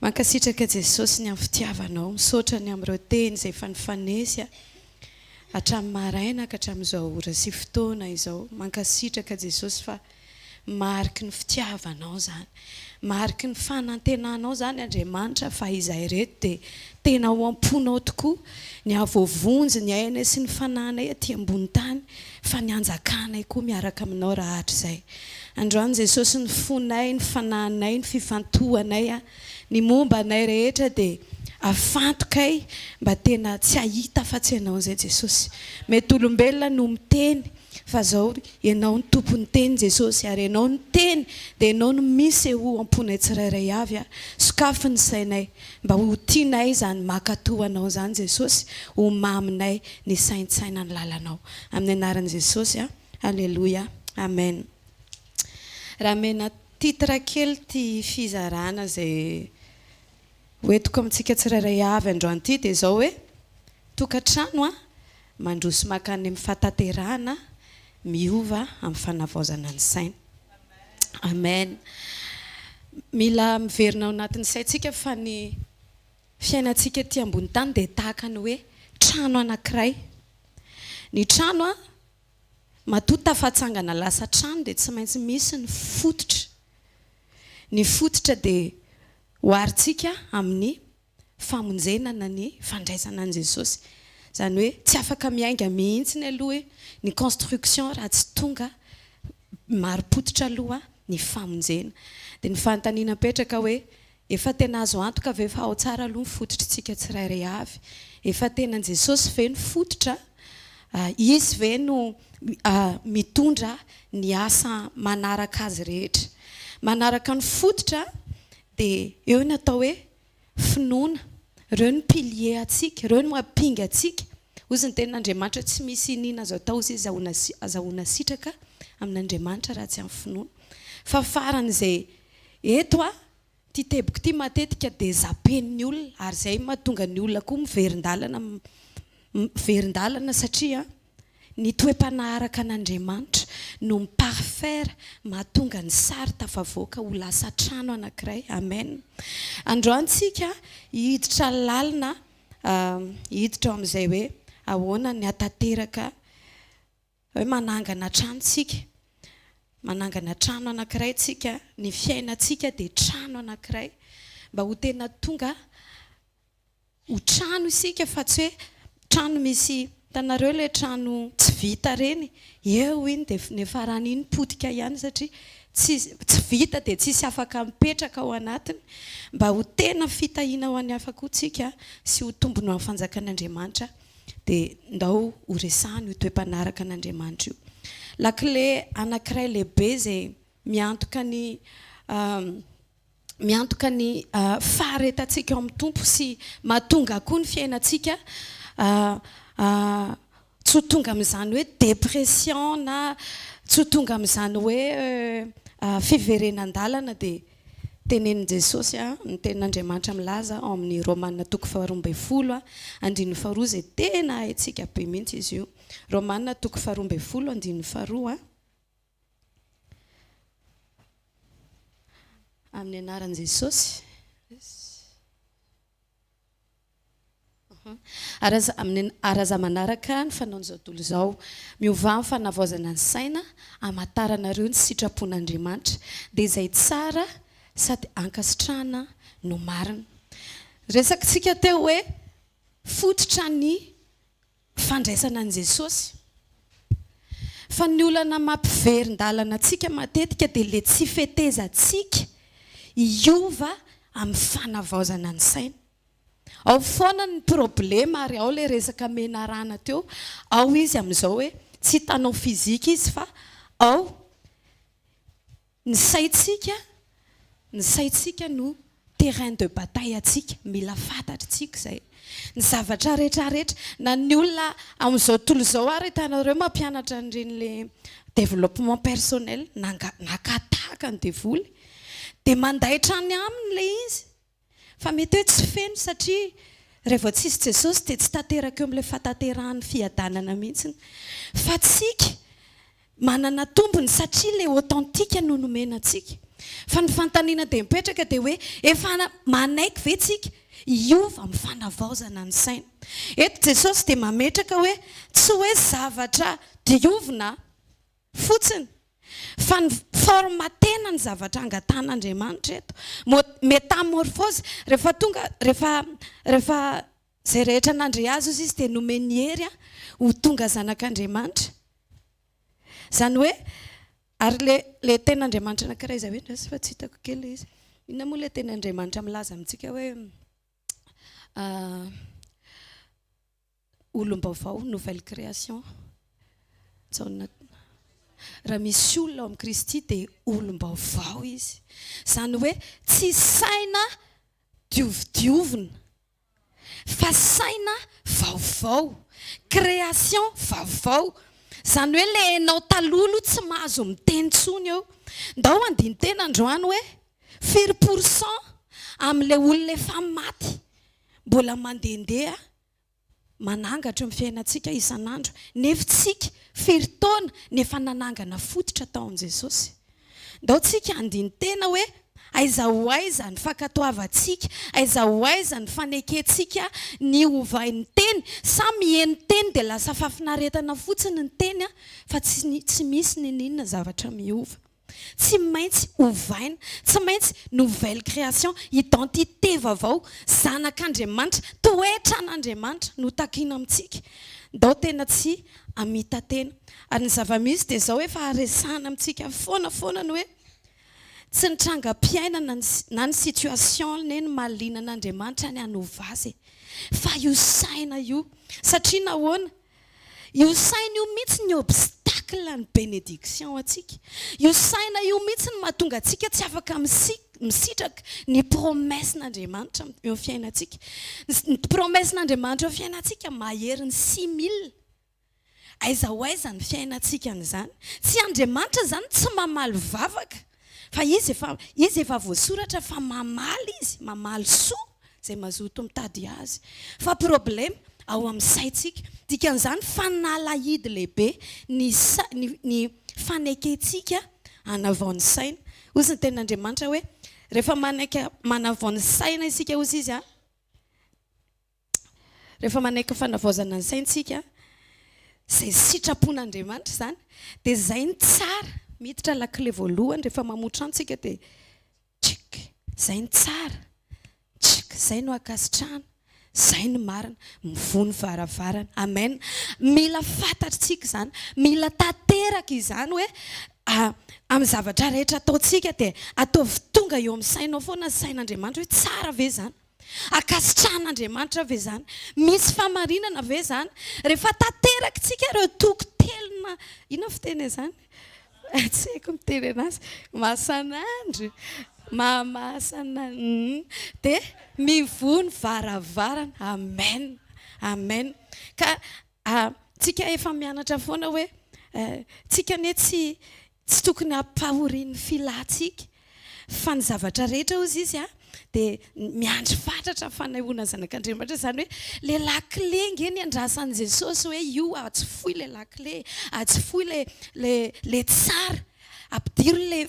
Mankasitraka Jesosy ny amin'ny fitiavanao, misaotra ny amin'ireo teny izay efa nifanesy hatramin'ny maraina ka hatramin'izao ora sy fotoana izao. Mankasitraka Jesosy fa mariky ny fitiavanao zany, mariky ny fanantenanao zany Andriamanitra fa izahay reto dia tena ho amponao tokoa ny avovonjy ny aina sy ny fananay aty ambony tany fa ny anjakanay koa miaraka aminao raha hatrizay. Androany Jesosy ny fonay, ny fananay, ny fifantohanay ny momba anay rehetra dia afantokay mba tena tsy ahita fa-tsy ianao izay Jesosy. Mety olombelona no miteny fa zao ianao ny tompony teny Jesosy ary ianao ny teny dia ianao no misy ho amponay tsirairay avy sokafy ny sainay mba ho tianay zany makatoa anao zany Jesosy, ho maminay ny saintsaina ny lalanao amin'ny anaran'i Jesosy. Alleluia, amen. Raha mena titre kely ty fizarana izay hoentiko amintsika tsirairay avy androany ity dia zao hoe tokantrano mandroso makany amin'ny fataterana miova amin'ny fanavaozana ny saina. Amen. Mila miverina ao anatin'ny saintsika fa ny fiainantsika ety ambony tany dia tahaka ny hoe trano anankiray. Ny trano matoa tafatsangana lasa trano dia tsy maintsy misy ny fototra. Ny fototra dia hoaritsika amin'ny famonjenana ny fandraisana an' Jesosy. Zany hoe tsy afaka miainga mihitsy ny aloha hoe ny construction raha tsy tonga mari-potitra aloha ny famonjena. Dia ny fanontaniana petraka hoe efa tena azo antoka ve fa ao tsara aloha ny fototritsika tsirairay avy? Efa tena an' Jesosy ve ny fototra? Izy ve no mitondra ny asa manaraka azy rehetra? Manaraka ny fototra dia eo ny atao hoe finoana. Ireo ny pilier atsika, ireo no mampinga atsika. Ozy ny tenin'Andriamanitra tsy misy inina azo atao izy azahoana sitraka amin'Andriamanitra raha tsy amin'ny finoana. Fa faran'izay eto ty teboko ty matetika dia zapen'ny olona ary izay mahatonga ny olona koa miverin-dalana satria ny toe-panaharaka an'Andriamanitra no miparfaire mahatonga ny sary tafavoaka ho lasa trano anankiray. Amen. Androantsika hiditra lalina hiditra amin'izay hoe ahoana ny atateraka hoe manangana tranontsika. Manangana trano anankiray tsika, ny fiainantsika dia trano anankiray mba ho tena tonga ho trano isika fa tsy hoe trano misy tanareo ilay trano tsy vita reny. Eo iny dia nefarana iny potika ihany satria tsy vita dia tsisy afaka mipetraka ao anatiny mba ho tena fitahiana ho an'ny hafa koa tsika sy ho tombony amin'ny fanjakan'Andriamanitra dia ndao ho resahany ho toe-panaraka an'Andriamanitra io. Lakile anankiray lehibe izay miantoka ny faharetantsika ao amin'ny tompo sy mahatonga koa ny fiainantsika tsy ho tonga amin'izany hoe dépression na tsy ho tonga amin'izany hoe fiverenan-dalana dia tenenin' Jesosy ny tenin'Andriamanitra milaza ao amin'ny Romanina 12 andininy faharoa izay tena haintsika be mihitsy izy io. Romanina 12 andininy faharoa amin'ny anaran'i Jesosy. Araza manaraka ny fanaon'izao tontolo izao miova amin'ny fanavaozana ny saina hamantaranareo ny sitrapon'Andriamanitra dia izay tsara sady ankasitrahana no marina. Resakitsika teo hoe fototra ny fandraisana an' Jesosy fa ny olana mampiverin-dalana antsika matetika dia ilay tsy fetezantsika hiova amin'ny fanavaozana ny saina. Ao foana ny problema ary ao ilay resaka menarana teo. Ao izy amin'izao hoe tsy hitanao fizika izy fa ao ny saintsika no terrain de bataille atsika. Mila fantatritsika izay. Ny zavatra rehetrarehetra na ny olona amin'izao tontolo izao ary hitanareo mampianatra an'ireny le développement personnel nakatahaka ny devoly dia mandaitra any aminy ilay izy. Fa mety hoe tsy feno satria rehefa tsisy Jesosy dia tsy tanteraka eo amin'ilay fataterahany fiadanana mihitsiny. Fa tsika manana tombony satria ilay authentique no nomena antsika. fa ny fanontaniana dia mipetraka dia hoe efa manaiky ve tsika iova amin'ny fanavaozana ny saina. Eto Jesosy dia mametraka hoe tsy hoe zavatra diovina fotsiny fa ny formatena ny zavatra angatan'Andriamanitra eto. Métamorphose rehefa tonga rehefa zay rehetra nandre azy izy dia nomeny hery ho tonga zanak'Andriamanitra. Zany hoe ary le ten'Andriamanitra anankiray izy hoe fa tsy hitako kely izy. Inona moa le ten'Andriamanitra milaza amintsika hoe olom-baovao, nouvelle création. Raha misy olona ao amin'ny Kristy dia olom-baovao izy. Zany hoe tsy saina diovidiovina fa saina vaovao, création vaovao. Zany hoe le enao talolo tsy mahazo miteny tsony eo. Ndao andiny tena androany hoe 4% amin'ilay olona efa maty mbola mandehandeha manangatra amin'ny fiainantsika isan'andro. Nefa tsika 4 taona nefa nanangana fototra tao amin'i Jesosy. Ndao tsika andiny tena hoe aiza ho aiza ny fankatoavantsika, aiza ho aiza ny fanekentsika ny ovay ny teny. Sa mihaino teny dia lasa fafinaretana fotsiny ny teny fa tsy misy ninona zavatra miova. Tsy maintsy ovaina, tsy maintsy nouvelle création, identité vaovao, zanak'Andriamanitra, toetran'Andriamanitra no takiana amintsika. Ndao tena tsy amita tena. Ary ny zava-misy dia izao hoe fa aresana amintsika foana ny hoe tsy nitrangam-piainana na ny situation ny mahaliana an'Andriamanitra ny hanova azy. Fa io saina io, satria nahoana? Io saina io mihitsy ny obstacle ny bénédiction atsika. Io saina io mihitsy ny mahatonga atsika tsy afaka misitraka ny promessen'Andriamanitra eo fiainantsika. Ny promessen'Andriamanitra eo fiainantsika mahery ny 6000. Aiza ho aiza ny fiainantsika n'izany. Tsy Andriamanitra zany tsy mamaly vavaka. Fa izy efa voasoratra fa mamaly izy, mamaly soa zay mazoto mitady azy. Fa problème ao amin'ny saintsika. Dikan'izany fanalahidy lehibe ny fanekentsika hanavao ny saina. Ozy ny ten'Andriamanitra hoe rehefa manavao ny saina isika ozy izy rehefa manaiky fanavaozana ny saintsika zay sitrapon'Andriamanitra zany dia zay ny tsara. Miditra lakile voalohany rehefa mamotra antsika dia tsk, zay ny tsara, tsk, zay no akasitrahana, zay no marina, mivony varavarana. Amen. Mila fantatritsika izany, mila tanteraka izany hoe amin'ny zavatra rehetra ataontsika dia ataovy tonga eo amin'ny sainao foana sain'Andriamanitra hoe tsara ve zany? Akasitrahan'Andriamanitra ve zany? Misy famarinana ve zany? Rehefa tanteraka tsika ireo tokotelona, inona fiteny izany? Tsy haiko miteny anazy. Masan'andro, mamasana, dia mivony varavarana. Amen. Amen. Ka tsika efa mianatra foana hoe tsika anie tsy tokony hampahorian'ny filahtsika fa ny zavatra rehetra ozy izy dia miandry fatratra fanahoana zanak'Andriamanitra. Zany hoe le lakile ngeny andrasan'i Jesosy hoe io ajifoy le lakile, ajifoy le tsara, ampidiry le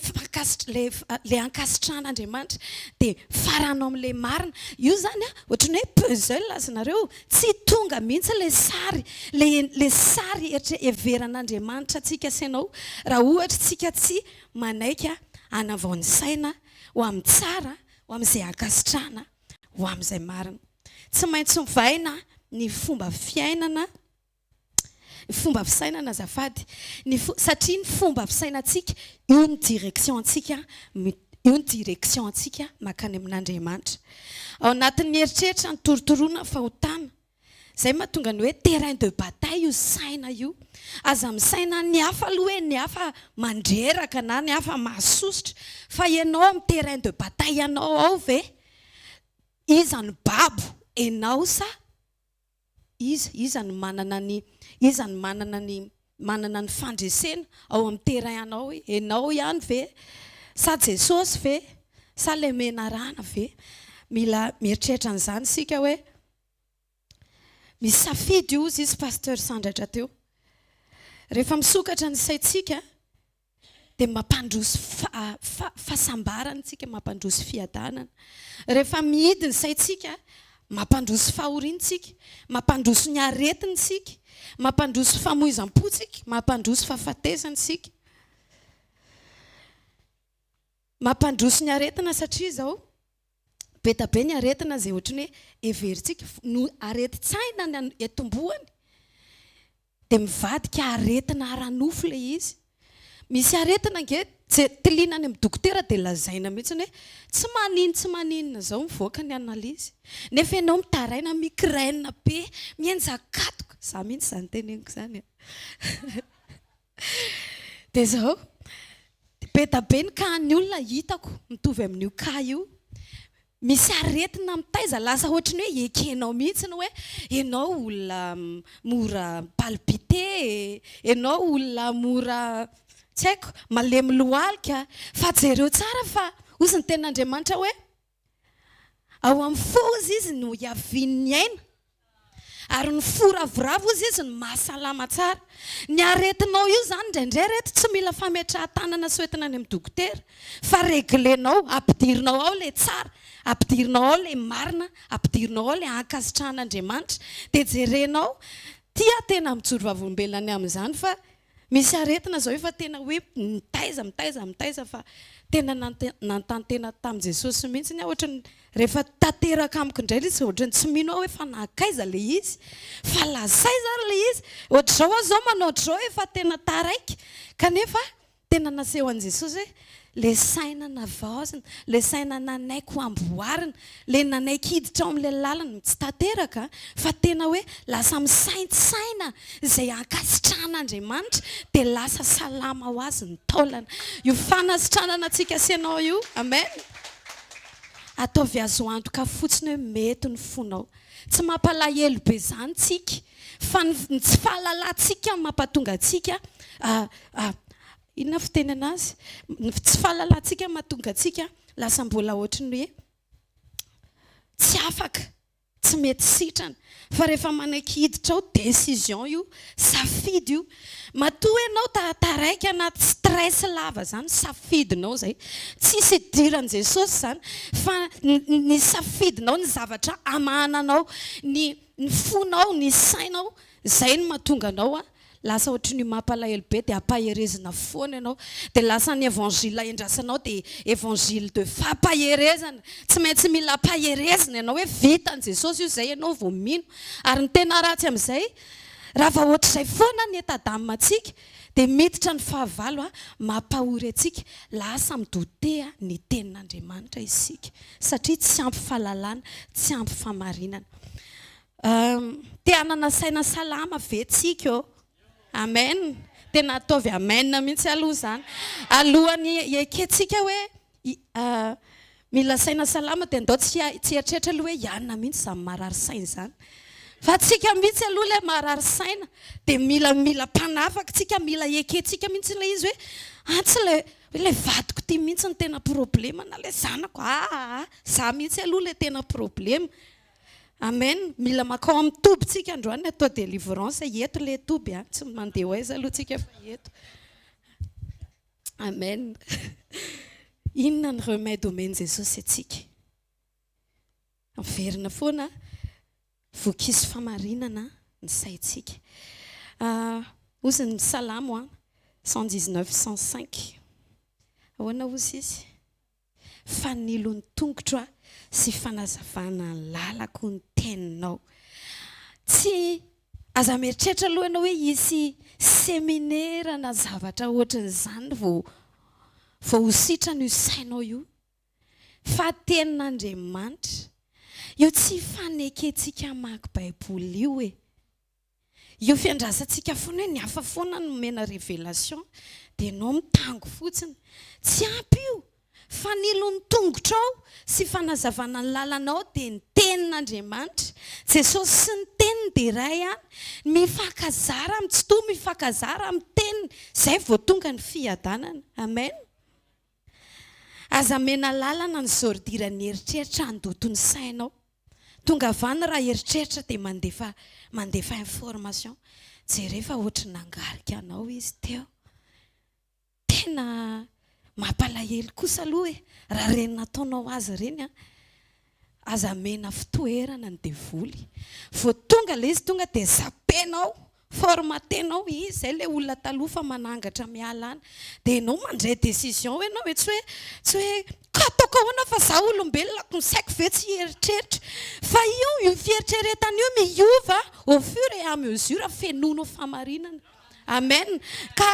ankasitran'Andriamanitra dia faranao amin'le marina. Io zany ohatrany hoe puzzle azonareo, tsy tonga mihitsy le sary, le sary everan'Andriamanitra tsika sainao raha ohatra tsika tsy manaiky hanavao ny saina ho amin'ny tsara, ho amin'izay ankasitrahana, ho amin'izay marina. Tsy maintsy mivaina ny fomba fiainana, ny fomba fisainana azafady, satria ny fomba fisainantsika io ny direction antsika makany amin'Andriamanitra. Ao anatin'ny eritreritra ny torotoroana fahotana. Zay mahatonga ny hoe terrain de bataille io saina io. Aza misaina ny hafa aloha hoe ny hafa mandreraka na ny hafa mahasositra. Fa ianao amin'ny terrain de bataille ianao ao ve? Iza ny babo? Enao sa? Iza ny manana ny fandresena ao amin'ny terrain ianao? Enao ihany ve? Sa Jesosy ve? Sa le menarana ve? Mila mieritreritra an'izany sika hoe misafidy izy pasteur sandratra teo. Rehefa misokatra ny saintsika dia mampandroso fahasambarana tsika, mampandroso fiadanana. Rehefa midiny saintsika mampandroso fahoriantsika, mampandroso ny aretintsika, mampandroso famoizam-potsika, mampandroso fahafatezantsika, mampandroso ny aretina. Satria zao be ta be ny aretina zay ohatrany hoe everitsika no aretitsaina ny etombohany dia mivadika aretina aranofo le izy. Misy aretina nge tiliana any amin'ny dokotera dia lazaina mihitsy hoe tsy maninona zao mivoaka ny analizy, nefa ianao mitaraina migraine be mienjakatoka. Za mihitsy zany teneniko zany. Dia zao be ta be ny kahan'ny olona hitako mitovy amin'io ka io. Misy aretina mitaiza, lasa ohatrany hoe ekenao mihitsy ny hoe ianao olona mora palpité, ianao olona mora tsy haiko malemy lohalika. Fa jereo tsara fa ozy ny tenin'Andriamanitra hoe ao amin'ny fo ozy izy no iavian'ny aina, ary ny fo ravoravo ozy izy no mahasalama tsara. Ny aretinao io zany indraindray reto tsy mila fametrahan-tanana soetina any amin'ny dokotera, fa reglenao, ampidirinao ao le tsara, ampidirinao ao le marina, ampidirinao ao le ankasitrahan'Andriamanitra. Dia jerenao tia tena mijoro vavolombelona amin'izany. Fa misy aretina zao efa tena hoe mitaiza fa tena nantantena tamin'i Jesosy mihitsy ny ohatrany rehefa tanteraka amiko indray izy ohatrany tsy mino hoe fa nankaiza le izy, fa lazay zany le izy. Ohatr'izao aho zao manao ohatr'izao efa tena taraiky, kanefa tena naseho an'i Jesosy hoe le saina navaozina, le saina nanaiko amboarina, le nanaiko hiditra ao amin'ilay lalana tsy tanteraka, fa tena hoe lasa misaintsaina izay ankasitrahan'Andriamanitra dia lasa salama ho azy ny taolana. Io fanasitranana antsika asianao io, amen. Ataovy azo antoka fotsiny hoe mety ny fonao. Tsy mampalahelo be zany tsika, fa ny tsy fahalalantsika mampatonga atsika inona fiteny anazy? Tsy fahalalantsika mahatonga atsika lasa mbola ohatrany hoe tsy afaka, tsy mety sitrana. Fa rehefa manaiky hiditra ao, décision io, safidy io. Matoa ianao taraiky anaty stress lava zany, safidinao zay. Tsisy idiran'i Jesosy zany, fa ny safidinao ny zavatra amananao, ny fonao, ny sainao, zay no mahatonga anao lasa ohatrany mampalahelo be dia ampaherezana foana ianao. Dia lasa ny évangile endrasanao dia évangile de fampaherezana. Tsy maintsy mila ampaherezana ianao hoe vitan'i Jesosy io, zay ianao vao mino. Ary ny tena ratsy amin'izay, raha vao ohatr'izay foana ny etadamatsika dia miditra ny fahavalo mampahory antsika lasa midotea ny tenin'Andriamanitra isika, satria tsy ampy fahalalana, tsy ampy famarinana. Te hanana saina salama ve tsika eo? Amen. Tena ataovy amen mihitsy aloha zany. Alohany ekentsika hoe mila saina salama dia andao tsy eritreritra aloha hoe ianona mihitsy izany marary saina izany. Fa tsika mihitsy aloha ilay marary saina dia mila mpanafaka tsika, mila ekentsika mihitsy ilay izy hoe tsy ilay vadiko ty mihitsy ny tena problema na ilay zanako. Za mihitsy aloha ilay tena problema. Amen. Mila makao amin'ny toby tsika androany atao délivrance eto le toby, tsy mandeha ho aiza aloha tsika fa eto. Amen. Inona ny remède omeny Jesosy atsika? Averina foana voakisy famarinana ny saintsika. Ozy ny Salamo 119:105. Ahoana ozy izy? Fanilo ny tongotra sy fanazavana ny lalako ny teninao. Tsy aza mieritreritra aloha ianao hoe hisy seminaire na zavatra ohatran'izany vao ho sitrana io sainao io, fa tenin'Andriamanitra. Io tsy fanekentsika maka baiboly io e. Io fiandrasantsika foana hoe ny hafa foana no mena révélation dia ianao mitango fotsiny. Tsy ampy io. Fanilo ny tongotrao sy fanazavana ny lalanao dia ny tenin'Andriamanitra. Jesosy sy ny teniny dia iray ihany. Mifankazara amin'ny tsy toa, mifankazara amin'ny teniny. Izay vao tonga ny fiadanana. Amen. Aza mena lalana ny zordiran'ny eritreritra handotony sainao. Tonga avany raha eritreritra dia mandefa information. Jereo fa ohatry nangarika anao izy teo. tena mampalahelo kosa aloha e raha reny nataonao azy reny a aza mena fitoerana ny devoly vo tonga le izy tonga dia zapenao formatenao izy zay le olona taloha fa manangatra miala any dia enao mandray décision enao hoe tsy hoe katoko ahoana fa za olombelona ko saiko ve tsy eritreritra fa io fieritreretana io miova au fur et à mesure fenonao famarinana amen ka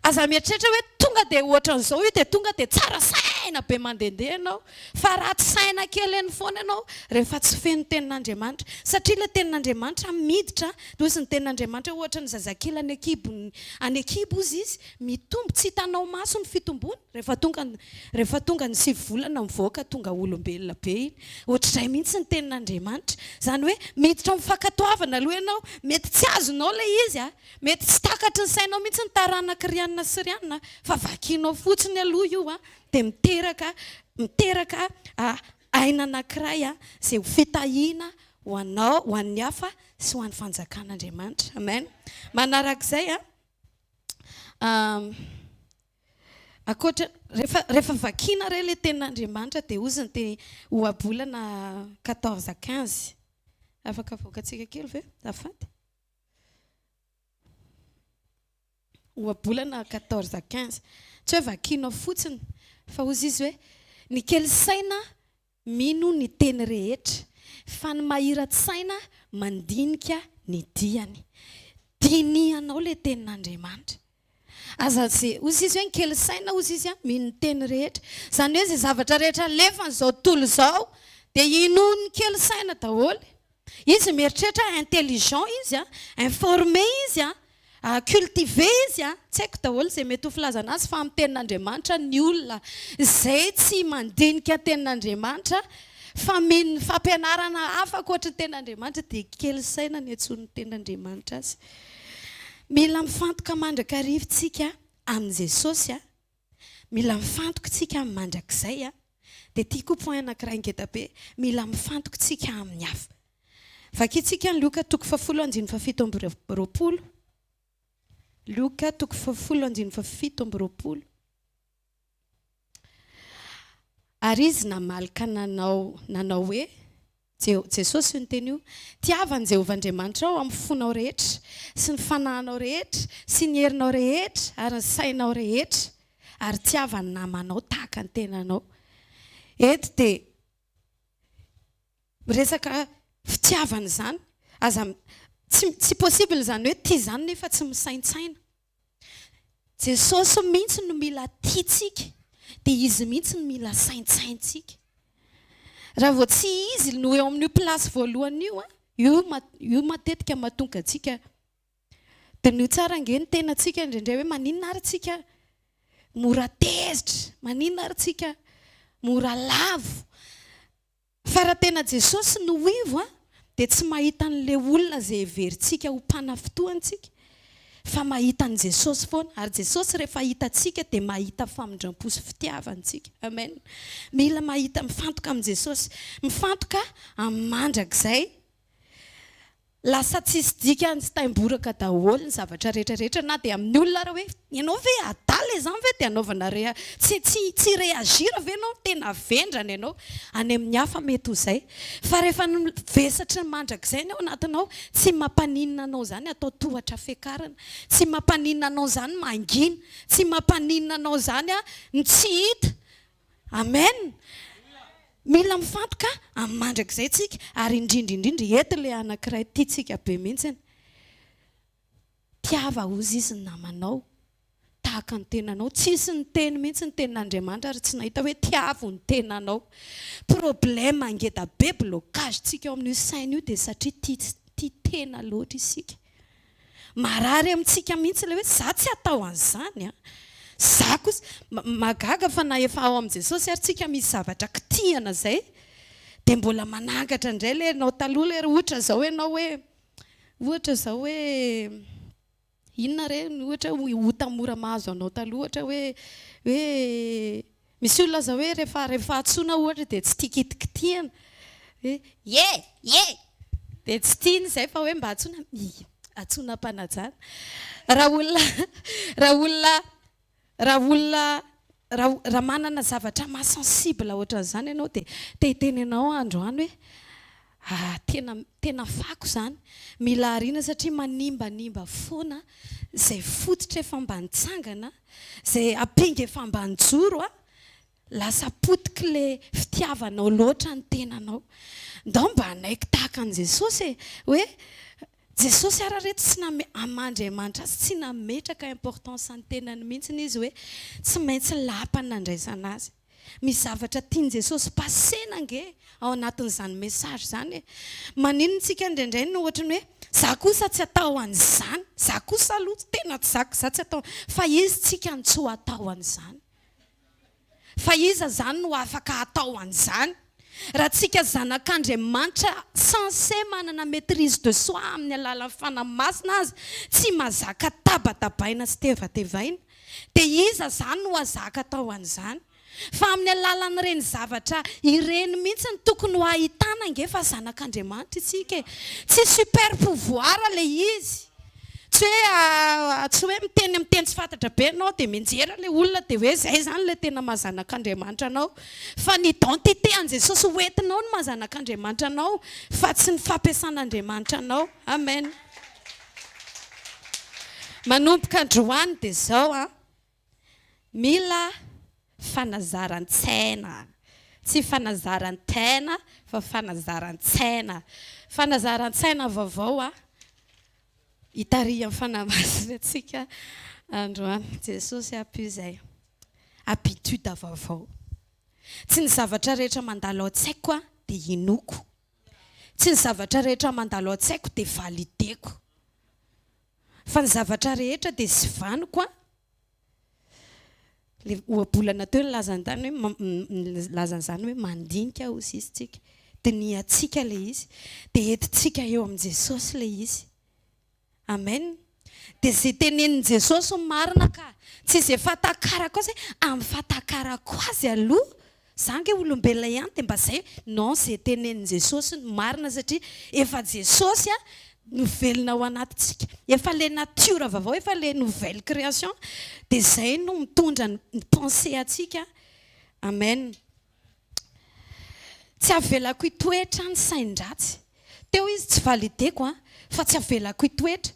aza mieritreritra hoe tonga dia ohatran'izao io dia tonga dia tsara saina be mandehandeha ianao fa ratsy saina kely eny foana ianao rehefa tsy feno tenin'Andriamanitra satria ilay tenin'Andriamanitra miditra dozy ny tenin'Andriamanitra ohatra ny zazakely any ekibo izy mitombo tsy hitanao maso ny fitombony rehefa tonga ny 7 volana mivoaka tonga olombelona be iny ohatr'izay mihitsy ny tenin'Andriamanitra zany hoe miditra mifankatoavana aloha ianao mety tsy azonao ilay izy mety tsy takatry ny sainao mihitsy ny taranaka rianina sy rianina fa vakianao fotsiny aloha io dia miteraka aina anankiray izay ho fitahiana ho anao ho an'ny hafa sy ho an'ny fanjakan'Andriamanitra amen manarak'izay akoatra rehefa vakiana re ilay tenin'Andriamanitra dia oziny dia ohabolana 14 à 15 afaka voakatsika kely ve afady ohabolana 14 à 15 tsy hoe vakianao fotsiny fa ozy izy hoe ny kely saina mino ny teny rehetra fa ny mahiran-tsaina mandinika ny diany dinianao le tenin'Andriamanitra azazay ozy izy hoe ny kely saina ozy izy mino ny teny rehetra zany hoe zay zavatra rehetra lefan'izao tontolo izao dia inono ny kely saina daholo izy mieritreritra intelligent izy informé izy cultivé izy tsy haiko daholo zay mety ho filazana azy fa amin'ny tenin'Andriamanitra ny olona zay tsy mandinika tenin'Andriamanitra fa mino fampianarana hafa ankoatra ny tenin'Andriamanitra dia kely saina ny antsoin'ny tenin'Andriamanitra azy mila mifantoka mandrakarivintsika amin' Jesosy mila mifantoka tsika amin'ny mandrakizay dia tiako point anankiray ngeda be mila mifantoka tsika amin'ny hafa vakitsika ny Luka 10:17 Luka 10:17 ary izy namalaka nanao hoe Jesosy ny teny io tiavany Jehovahandriamanitra ao amin'ny fonao rehetra sy ny fanahinao rehetra sy ny herinao rehetra ary ny sainao rehetra ary tiavany namanao tahaka ny tenanao eto dia resaka fitiavana izany aza tsy possible zany hoe tia izany nefa tsy misaintsaina Jesosy mihitsy no mila tiantsika dia izy mihitsy no mila saintsaintsika raha vao tsy izy no eo amin'io plasy voalohany io matetika mahatonga antsika dia no tsara ange ny tenantsika indraindray hoe maninona ary tsika mora tezitra maninona ary tsika mora lavo fa raha tena Jesosy no ivo dia tsy mahita an'ilay olona izay heverintsika ho mpanafitoantsika fa mahita an' Jesosy foana ary Jesosy rehefa hitantsika dia mahita famindram-po sy fitiavantsika amen mila mahita mifantoka amin' Jesosy mifantoka amin'ny mandrakizay lasa tsisy dika ny tsy taimboraka daholo ny zavatra rehetrarehetra na dia amin'ny olona raha hoe ianao ve adala izany ve dia anaovana tsy réagir ve ianao tena vendrana ianao any amin'ny hafa mety ho izay fa rehefa vesatra ny mandrakizay ny ao anatinao tsy mampaninina anao izany atao tohatra fiakarana tsy mampaninina anao izany mangina tsy mampaninina anao izany ny tsy hita amen mila mifantoka amin'ny mandrakizay tsika ary indrindra eto ilay anankiray tiantsika be mihitsy tiava ozy izy ny namanao tahaka ny tenanao tsisy ny teny mihitsy ny tenin'Andriamanitra ary tsy nahita hoe tiavo ny tenanao problème ngeda be blocage tsika ao amin'io saina io dia satria tia tena loatra isika marary amintsika mihitsy ilay hoe za tsy atao an'izany za kosa magaga fa na efa ao amin'i Jesosy ary tsika misy zavatra kitihana izay dia mbola manangatra indray ilay nao taloha ilay ohatra zao ianao hoe inona re ohatra hotamora mahazo anao taloha ohatra hoe misy olona zao hoe rehefa atsoina ohatra dia tsy tia kitikitihana hoe dia tsy tiany izay fa hoe mba atsoina mpanajana raha olona raha olona raha manana zavatra mahasensible ohatran'izany ianao dia tehitenenao androany hoe tena fako zany mila ariana satria manimbanimba foana izay fototra efa mba nitsangana izay ampinga efa mba nijoro lasa potika le fitiavanao loatra ny tenanao ndao mba anaiky tahaka an' Jesosy hoe Jesosy ara reto tsy Andriamanitra azy tsy nametraka importance ny tenany mihitsiny izy hoe tsy maintsy lapany nandraisana azy. Misy zavatra tiany Jesosy pasena nge ao anatin'izany message zany. Maninona tsika indraindray no ohatrany hoe za kosa tsy atao an'izany, za kosa aloha tena tsy zaka za tsy atao, fa izy tsika ny tsy ho atao an'izany. Fa iza zany no afaka atao an'izany. Raha tsika zanak'Andriamanitra censé manana maîtrise de soi amin'ny alalan'ny fanamasina azy, tsy mazaka tabatabaina sy tevatevaina, dia iza zany no azaka atao an'izany. Fa amin'ny alalan'ireny zavatra ireny mihitsy ny tokony ho ahitana nge fa zanak'Andriamanitra isika. Tsy super pouvoir le izy. Tsy hoe miteny tsy fantatra be anao dia mianjera le olona dia hoe zay zany le tena mahazanak'Andriamanitra anao. Fa ny identité an' Jesosy hoentinao no mahazanak'Andriamanitra anao, fa tsy ny fampiasan'Andriamanitra anao. Amen. Manomboka androany dia zao mila fanazaran-tsaina. Tsy fanazaran-taina fa fanazaran-tsaina. Fanazaran-tsaina vaovao hitarihy amin'ny fanamasina antsika androany. Jesosy ampio izay habitude vaovao. Tsy ny zavatra rehetra mandalo ao an-tsaiko dia inoko. Tsy ny zavatra rehetra mandalo ao an-tsaiko dia valideko. Fa ny zavatra rehetra dia sy vanoko le ohabolana teo nilazan'izany hoe mandinika hozy izy tsika. Dia niatsika le izy. Dia entintsika eo amin'i Jesosy le izy. Amen. Dia izay tenenin' Jesosy marina ka tsy izay fatakarako azy amin'ny fatakarako azy aloha. Zange olombelona ihany dia mba izay non izay tenenin' Jesosy marina satria efa Jesosy novelona ao anatintsika. Efa le natiora vaovao, efa le nouvelle création. Dia izay no mitondra ny pensée atsika. Amen. Tsy avelako hitoetra ny sain-dratsy. Teo izy tsy valideko fa tsy avelako hitoetra.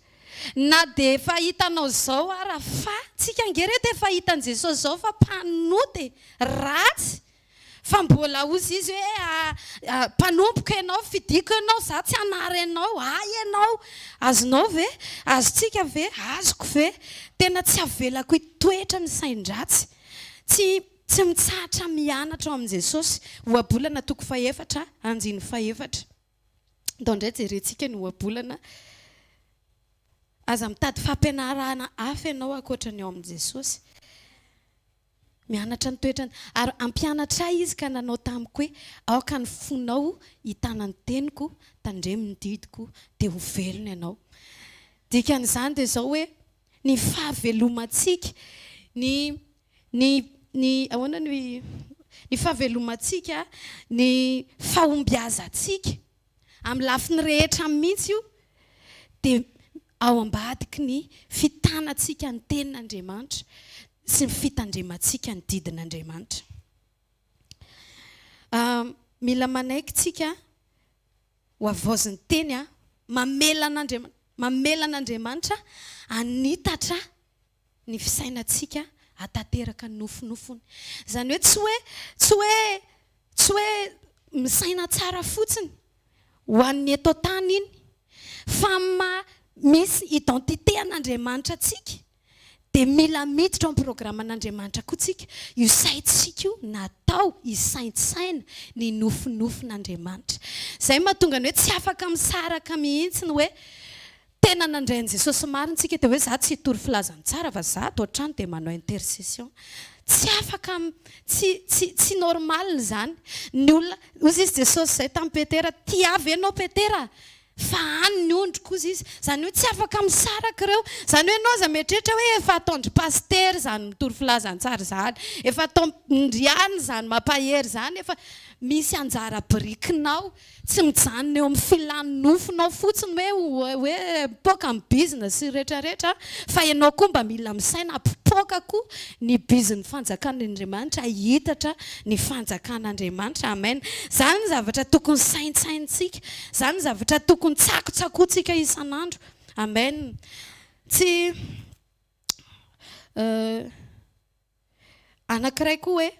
Na dia efa hitanao zao raha fa tsika ngereto efa hitan' Jesosy zao fa mpanoty ratsy. Fa mbola hozy izy hoe mpanompoka ianao, fidiko ianao, za tsy hanary ianao, ianao azonao ve? Azontsika ve? Azoko ve? Tena tsy avelako hitoetra ny sain-dratsy. Tsy mitsahatra mianatra ao amin'i Jesosy. Ohabolana toko faefatra, andiny faefatra. Ndao indray jerentsika ny ohabolana. Aza mitady fampianarana hafa ianao ankoatra ny ao amin'i Jesosy. Mianatra ny toetrany. Ary ampianatra izy ka nanao tamiko hoe aoka ny fonao hitana ny teniko, tandremo ny didiko, dia ho velona ianao. Dikan'izany dia izao hoe ny fahavelomantsika, ahoana ny fahavelomantsika, ny fahombiazantsika amin'ny lafiny rehetra mihitsy io dia ao ambadiky ny fitanantsika ny tenin'Andriamanitra sy ny fitandremantsika ny didin'Andriamanitra. Mila manaiky tsika ho avaozin'ny teny mamelan'Andriamanitra anitatra ny fisainantsika hatateraka ny nofinofony. Izany hoe tsy hoe misaina tsara fotsiny ho an'ny eto tany iny, fa misy identité an'Andriamanitra atsika. Dia mila miditra amin'ny programan'Andriamanitra koa tsika. Io saintsika io natao hisaintsaina ny nofinofin'Andriamanitra. Izay mahatonga ny hoe tsy afaka misaraka mihitsy ny hoe tena nandrain'i Jesosy marina tsika dia hoe za tsy hitory filazany tsara fa za ato an-trano dia manao intercession. Tsy afaka, tsy normal zany. Ny olona, hozy izy Jesosy izay tamin'ny Petera, ty avy ianao Petera, fa any ny ondriko ozy izy. Izany hoe tsy afaka misaraka ireo. Izany hoe ianao za mieritreritra hoe efa ataondry paster zany mitory filazany tsara zany, efa atao ndriany zany mampahery zany, efa misy anjara birikinao, tsy mijanona eo amin'ny filany nofinao fotsiny hoe poka amin'ny business rehetrarehetra, fa ianao koa mba mila misaina toaka koa ny bizin'ny fanjakan'Andriamanitra hitatra ny fanjakan'Andriamanitra amen zany zavatra tokony saintsaintsika zany zavatra tokony tsakotsakotsika isan'andro amen tsy anankiray koa hoe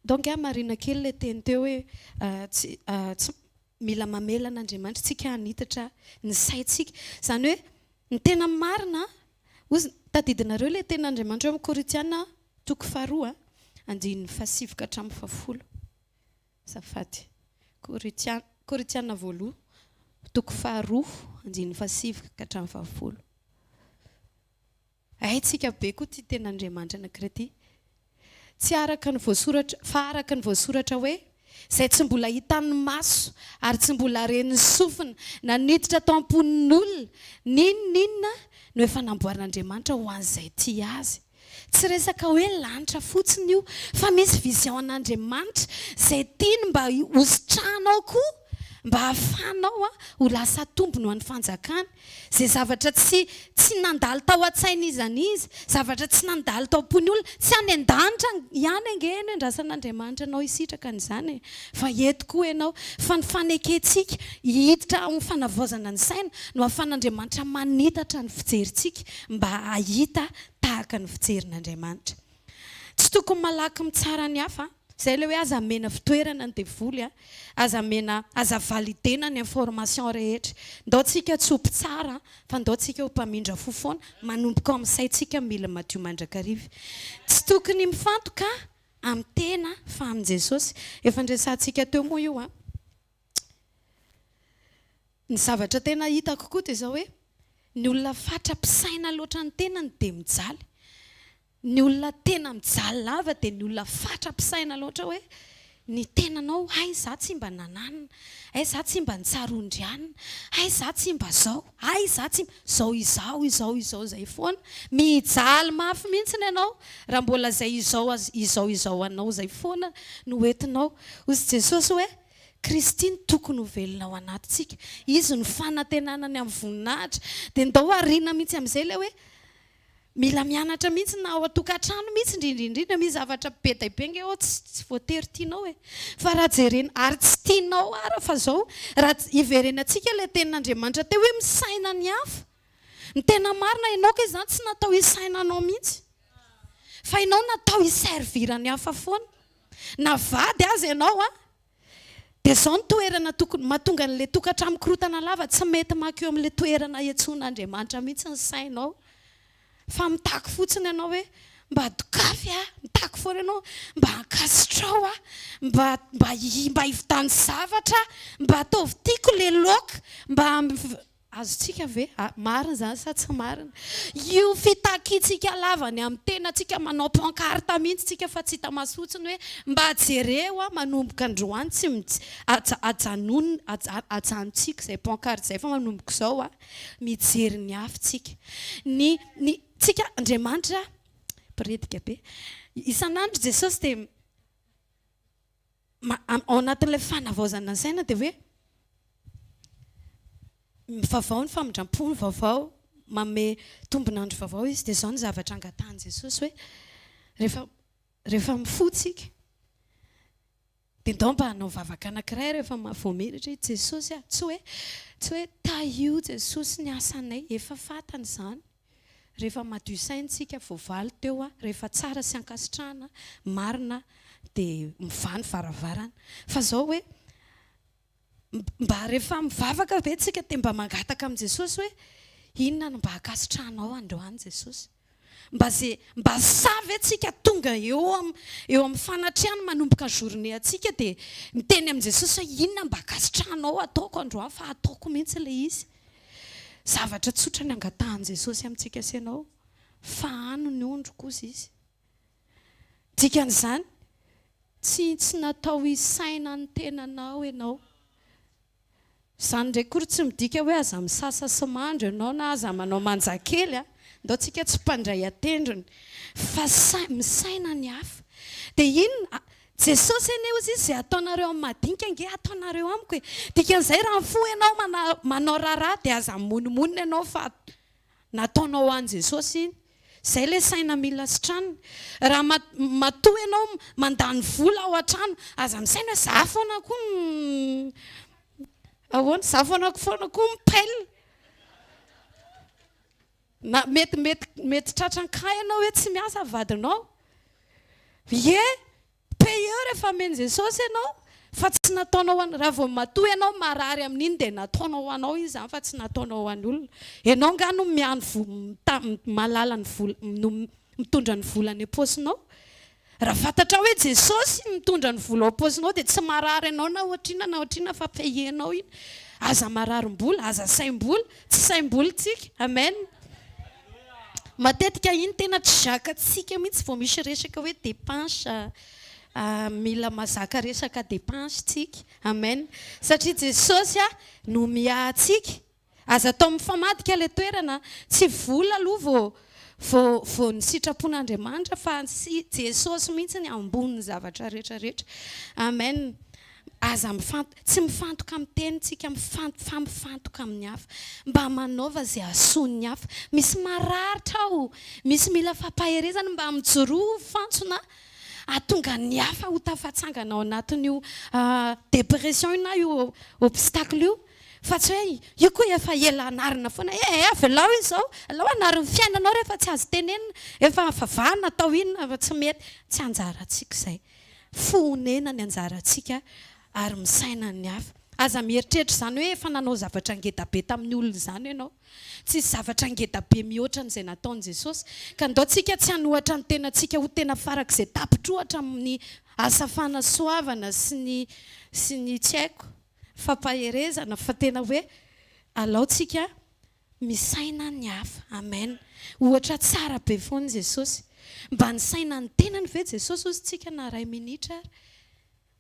donc marina kely le teny teo hoe tsy mila mamela an'Andriamanitra tsika hanitatra ny saintsika zany hoe ny tena marina ozy tadidinareo le ten'Andriamanitra eo amin'ny Korinthiana 2:7-10 safady Korinthiana 2:7-10 haitsika be koa ty ten'Andriamanitra anankiray ty tsy araka ny voasoratra fa araka ny voasoratra hoe izay tsy mbola hitan'ny maso ary tsy mbola ren'ny sofina na niditra tao am-ponin'olona ninona no efa namboarin'Andriamanitra ho an'izay tia azy tsy resaka hoe lanitra fotsiny io fa misy vision an'Andriamanitra izay tiany mba hositranao koa mba hafanao ho lasa tombony ho an'ny fanjakany izay zavatra tsy nandalo tao an-tsaina izy zavatra tsy nandalo tao am-pony olona tsy any an-danitra ihany angeny andrasan'Andriamanitra anao hisitraka an'izany fa eto koa ianao fa ny faneketsika hiditra ho fanavaozana ny saina no ahafahan'Andriamanitra manitatra ny fijerintsika mba hahita tahaka ny fijerin'Andriamanitra tsy tokony malaky mitsara ny hafa zay le hoe aza mena fitoerana ny devoly aza validena ny information rehetra ndao tsika tsopy tsara fa ndao tsika ho mpamindra fo foana manomboka amin'ny saintsika mila madio mandrakariva tsy tokony mifantoka amin'ny tena fa amin'ny Jesosy efa ndresantsika teo moa io ny zavatra tena hitako koa dia zao hoe ny olona fatra-pisaina loatra ny tenany dia mijaly ny olona tena mijaly lava dia ny olona fatra-pisaina loatra hoe ny tenanao ay za tsy mba nananina ay za tsy mba nitsarondrianina ay za tsy mba zao ay za tsy izao zay foana mijaly mafy mihitsiny ianao raha mbola zay izao anao zay foana no entinao ozy Jesosy hoe Kristy ny tokony ho velona ao anatintsika izy ny fanantenanany amin'ny voninahitra dia ndao ariana mihitsy amin'izay le hoe mila mianatra mihitsy na ao atokantrano mihitsy indrindra misy zavatra be dia be nge tsy voatery tianao fa raha jerena ary tsy tianao ara fa zao raha iverenantsika le tenin'Andriamanitra teo hoe misaina ny hafa ny tena marina ianao ka izany tsy natao hisainanao mihitsy fa ianao natao hiservirany hafa foana na vady azy ianao dia zao ny toerana tokony mahatonga n'le tokantrano mikorotana lava tsy mety makeo amin'le toerana iantson'Andriamanitra mihitsy ny sainao fa mitaky fotsiny ianao hoe mba dokafy mitaky foana ianao mba hankasitrao mba hivitany zavatra mba ataovy tiako le loka mba azotsika ve marina zany sa tsy marina io fitakitsika lavany amin'ny tenantsika manao pancarte mihitsy tsika fa tsy hita masotsiny hoe mba jereo manomboka androany tsy ajanontsika zay pancarte zay fa manomboka zao mijery ny afitsika ny tsika Andriamanitra predika be isan'andro Jesosy dia ao anatin'ilay fanavaozana ny saina dia hoe vaovao ny famindram-pony vaovao manome tombonandro vaovao izy dia zao ny zavatra angatahany Jesosy hoe rehefa mifotsika dia ndao mba hanao vavaka anankiray rehefa mahavoamiratra Jesosy tsy hoe taio Jesosy ny asanay efa fantany izany rehefa madio saintsika voavaly teo rehefa tsara sy ankasitrahana marina dia mivany varavarana fa zao hoe mba rehefa mivavaka be tsika dia mba mangataka amin'ny Jesosy hoe inona no mba hakasitrahanao androany Jesosy mba savy atsika tonga eo amin'ny fanatrehana manomboka journée atsika dia miteny amin'ny Jesosy hoe inona mba hakasitrahanao ataoko androany fa ataoko mihitsy le izy zavatra tsotra ny angatahany Jesosy amintsika sy ianao fa ano ny ondro kosa izy dikan'izany tsy natao hisaina ny tenanao ianao izany ndraiky kory tsy midika hoe aza misasa sy mandro ianao na aza manao manjakely ndao tsika tsy mpandray atendrony fa misaina ny hafa dia inona Jesosy eny ozy izy izay ataonareo amin'ny madinika nge ataonareo amiko dikan'izay raha fo ianao manao raharaha dia aza monimony ianao fa nataonao an'i Jesosy iny zay le saina mila sitraniny raha matoa ianao mandany vola ao an-trano aza misaina za foana koa ahoana za foana koa mipaile na mety tratran-kay ianao hoe tsy miasa vadinao ye payeur rehefa meny Jesosy ianao fa tsy nataonao raha vao matoa ianao marary amin'iny dia nataonao anao izy fa tsy nataonao any olona ianao nga no miany malala ny vola mitondra ny vola ny aposinao raha fantatra hoe Jesosy mitondra ny vola aposinao dia tsy marary ianao na ohatrina fa payenao iny aza mararim-bola aza saim-bola tsy saim-bola tsika amen matetika iny tena tsy zakatsika mihitsy vao misy resaka hoe dépense mila mazaka resaka dépense tsika amen satria Jesosy no miahatsika aza atao mifamadika le toerana tsy vola aloha vao ny sitrapon'Andriamanitra fa Jesosy mihitsy ny ambony zavatra rehetrarehetra amen aza tsy mifantoka amin'ny tenintsika fa mifantoka amin'ny hafa mba manaova zay ason'ny hafa misy mararitra ao misy mila fampaherezana mba mijoroa fantsona atonga ny hafa ho tafatsangana ao anatin'io dépression na io obstacle io fa tsy hoe io koa efa ela anarina foana avy lao izao lao anariny fiainanao rehefa tsy azo tenenina efa favahana atao inona fa tsy mety tsy anjarantsika izay fonena ny anjarantsika ary misaina ny hafa aza mieritreritra izany hoe efa nanao zavatra ngedabe tamin'ny olona izany ianao tsisy zavatra ngedabe mihoatra n'izay nataon'i Jesosy ka ndao tsika tsy hanohatra ny tenantsika ho tena farak'izay tapitrohatra amin'ny asa fanasoavana sy ny tsy haiko fampaherezana fa tena hoe alaontsika misaina ny hafa amen ohatra tsara be foana Jesosy mba nisaina ny tenany ve Jesosy ozy tsika na 2 minitra ary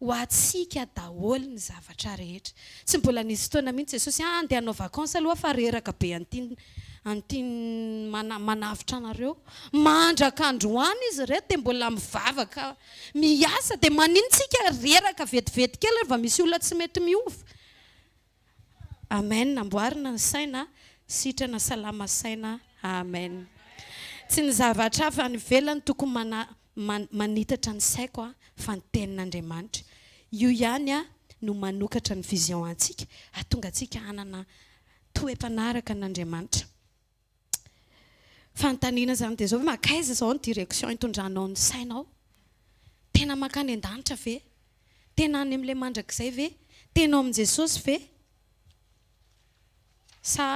ho atsika daholo ny zavatra rehetra tsy mbola nisy fotoana mihitsy Jesosy andeha hanao vakansa aloha fa reraka be antiny manavitra anareo mandraka androany izy reto dia mbola mivavaka miasa dia manintsika reraka vetivety kely rehefa misy olona tsy mety miova amen namboarina ny saina sitrana salama saina amen tsy ny zavatra hafa ny velany tokony manitatra ny saiko fa ny tenin'Andriamanitra io ihany no manokatra ny vision antsika atonga antsika hanana toe-panaraka n'Andriamanitra fanontaniana zany dia zao hoe makaiza zao ny direction hitondranao ny sainao tena makany an-danitra ve tena any amin'ilay mandrakizay ve tena ao amin'i Jesosy ve sa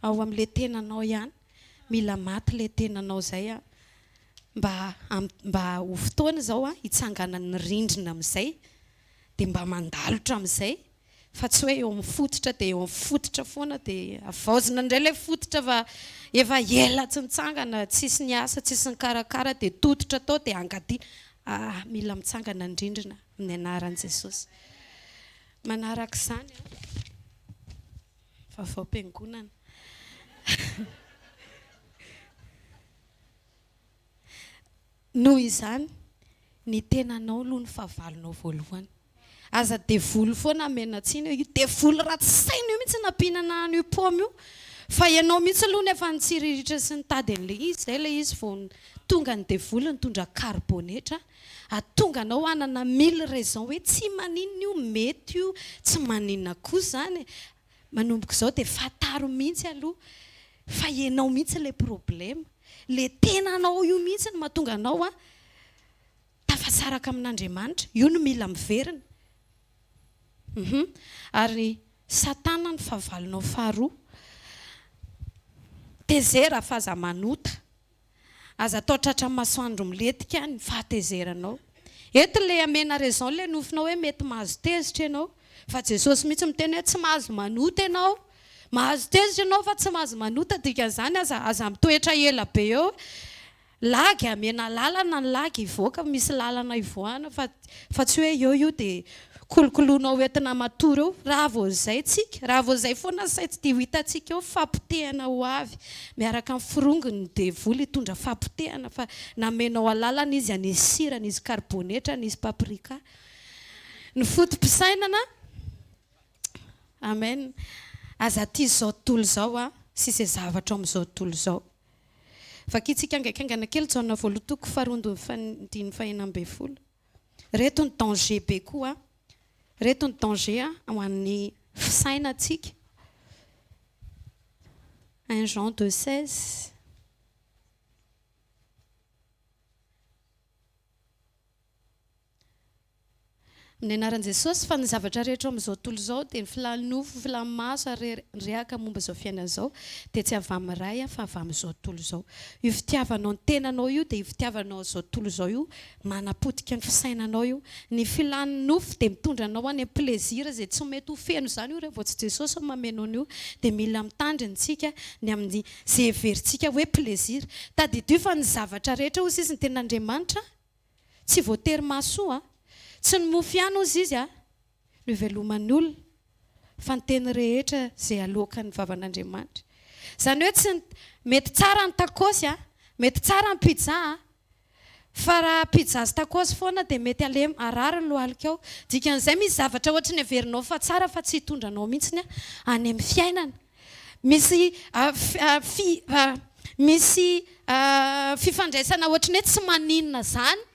ao amin'ilay tenanao ihany mila maty ilay tenanao zay mba ho fotoana zao hitsanganan'ny rindrina amin'izay dia mba mandalotra amin'izay fa tsy hoe eo amin'ny fototra dia eo amin'ny fototra foana dia avaozina indray ilay fototra fa efa ela tsy mitsangana tsisy ny asa tsisy ny karakara dia tototra tao dia angadiana mila mitsangana ny rindrina amin'ny anaran'i Jesosy manaraka izany fa vaom-piangonana noho izany ny tenanao aloha ny fahavalonao voalohany aza devoly foana amenatsiana io devoly ratsy saina io mihitsy nampinana an'io paoma io fa ianao mihitsy aloha nefa nitsiriritra sy nitady an'ilay izy zay ilay izy vao tonga ny devoly nitondra karbonetra atonga anao hanana 1000 raison hoe tsy maninona io mety io tsy maninona kosa zany manomboka izao dia fataro mihitsy aloha fa ianao mihitsy ilay problème le tenanao io mihitsy no mahatonga anao tafatsaraka amin'Andriamanitra io no mila miverina ary satana ny fahavalonao faharoa tezera fa aza manota aza atao tratra masoandro miletika ny fahatezeranao eto le amena raison le nofinao hoe mety mahazo tezitra ianao fa Jesosy mihitsy miteny hoe tsy mahazo manota ianao mahazo tezitra ianao fa tsy mahazo manota dikan'izany aza mitoetra ela be eo lagy amena lalana ny lagy ivoaka misy lalana ivoahana fa tsy hoe eo dia kolokoloanao entina matory eo raha vao zay tsika raha vao zay foana say tsy dia ho hitantsika eo fampotehana ho avy miaraka amin'ny firongony devoly hitondra fampotehana fa namenao alalana izy anisy sira nisy karbonetra nisy paprika ny fotom-pisainana amen aza tia zao tontolo zao sy izay zavatra amin'izao tontolo zao Vakitsika angaikaingana kely jaona voalotoko faharoa fandiny fahenambe folo. Reto ny danger be koa. Reto ny danger ho an'ny fisainantsika. 1 Jean 2:16. Ny anaran'i Jesosy fa ny zavatra rehetra amin'izao tontolo izao dia ny filanofo, filamaso ary rehaka momba izao fiainana izao dia tsy avy amin'ny ray fa avy amin'izao tontolo izao. Io fitiavanao ny tenanao io dia io fitiavanao izao tontolo izao io manapodika ny fisainanao io. Ny filanofo dia mitondra anao any plaisir izay tsy mety ho feno izany io rehefa vao tsy Jesosy mameno an'io dia mila mitandrina isika ny amin'ny izay heverintsika hoe plaisir. Tadidio fa ny zavatra rehetra hozy izy ny ten'Andriamanitra tsy voatery mahasoa. Tsy ny mofy ihany ozy izy no iveloman'ny olona fa ny teny rehetra izay alokan'ny vavan'Andriamanitra. Izany hoe tsy mety tsara ny tacos mety tsara ny pizza fa raha pizza sy tacos foana dia mety arary ny lohalika ao. Dikan'izay misy zavatra ohatry ny heverinao fa tsara fa tsy hitondranao mihitsy any amin'ny fiainana. Misy fifandraisana ohatry ny hoe tsy maninona zany.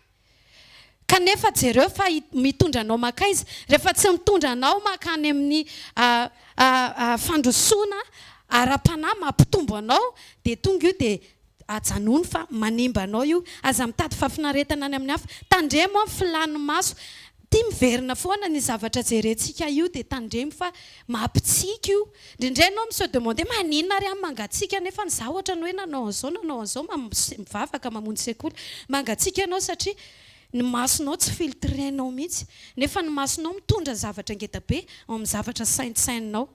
Kanefa jereo fa mitondra anao makaiza. Rehefa tsy mitondra anao makany amin'ny fandrosoana ara-panahy mampitombo anao dia tonga io dia ajanony fa manimba anao io. Aza mitady fafinaretana any amin'ny hafa. Tandremo amin'ny filany maso. Tia miverina foana ny zavatra jerentsika io dia tandremo fa mampitsika io. Indrindray anao se demande maninona ary amin'ny mangatsika nefa ny zaho ohatra ny hoe nanao an'izao mivavaka mamonjy sekoly. Mangatsika ianao satria ny masonao tsy filtrenao mihitsy. Nefa ny masonao mitondra zavatra ngeda be ao amin'ny zavatra saintsaininao.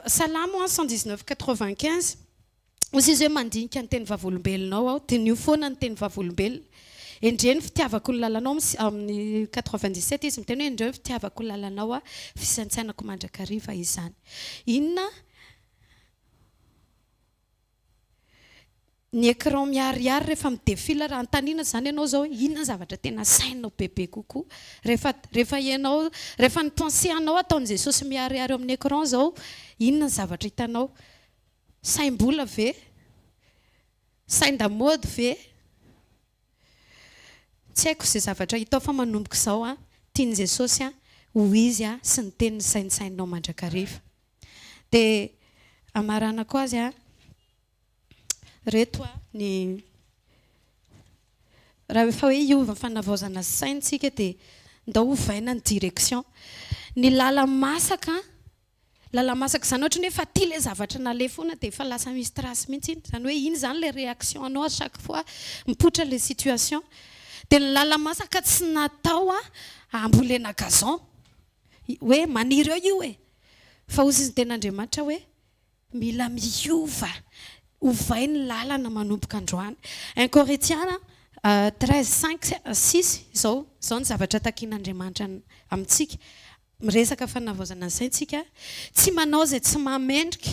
Salamo 119:95. Ozy izy hoe mandinika ny teny vavolombelonao aho. Dinio foana ny teny vavolombelona. Endreny fitiavako ny lalanao amin'ny 97 izy miteny hoe endreny fitiavako ny lalanao fisaintsainako mandrakariva izany. Inona? Ny écran miariary rehefa midefila raha antaniana zany ianao zao inona zavatra tena sainao bebe kokoa. Rehefa ny pensée anao ataon'i Jesosy miariary eo amin'ny écran zao inona zavatra hitanao? Saim-bola ve? Sain-damôdy ve? Tsy haiko izay zavatra hitao fa manomboka izao tian'i Jesosy ho izy sy ny teniny saintsaininao mandrakariva. Dia amaranako azy reto ny raha efa hoe hiova fanavaozana saintsika dia ndao hovaina ny direction. Ny lala masaka zany ohatra ny hoe fa tia ilay zavatra nale foana dia efa lasa misy trasy mihitsy iny. Zany hoe iny zany ilay réaction anao à chaque fois mipoitra ilay situation. Dia ny lala masaka tsy natao ambolena gazon hoe maniry eo io fa hozy izy ten'Andriamanitra hoe mila miova. Ovay ny lalana manomboka androany. 1 Corinthiens 13:5-6 izao ny zavatra takian'Andriamanitra amintsika. Miresaka fanavaozana ny saintsika. Tsy manao izay tsy mahamendrika.